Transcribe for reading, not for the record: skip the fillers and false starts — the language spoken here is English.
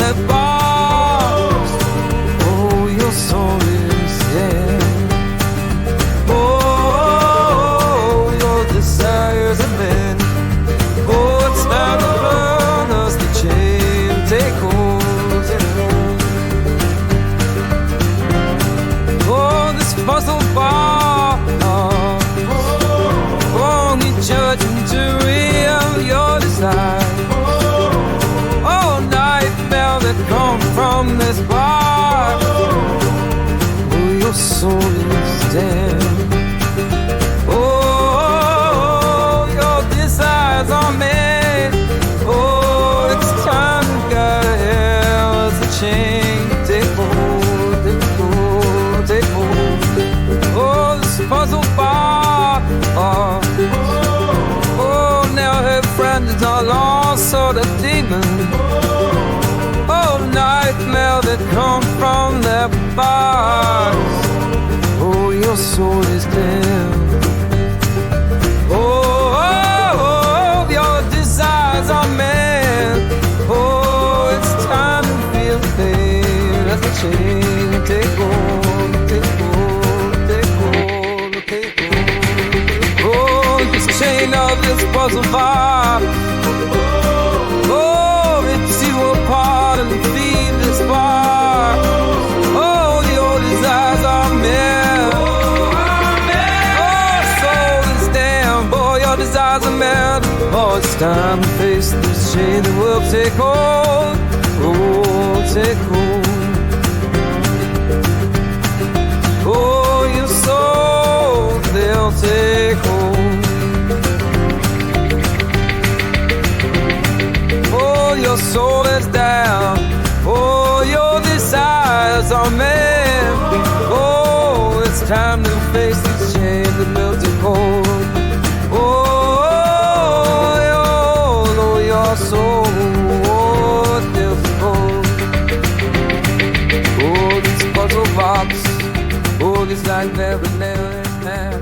that box. Oh, your soul is dead. Oh, your desires are men. Oh, it's time to burn us the chain, take hold. Oh, this puzzle bar, only judge and jury of your desire. Oh, nightmare that come from this bar. Oh, your soul is dead. Oh, your desires are made. Oh, it's time to get hell as a chain. Take hold, take hold, take hold. Oh, this puzzle bar. Oh, now her friend is all lost, so the demon. Oh, nightmare that come from their bars. Oh, your soul is dead. Oh, your desires are mad. Oh, it's time to feel pain as a chain. Take hold, take hold, take hold, take hold. Oh, this chain of this puzzle bar. Oh, rips you apart and feed this bar. Oh, your desires are mad. Oh, soul is damn. Boy, your desires are mad. Oh, it's time to face this chain that will take hold. Oh, take hold. Oh, your soul, they'll take hold. Oh, your soul is down. Oh, your desires are mad. Oh, it's time to face this chain that will take hold. Oh, your soul, oh, they'll take hold. Oh, this puzzle box. Oh, this nightmare and man.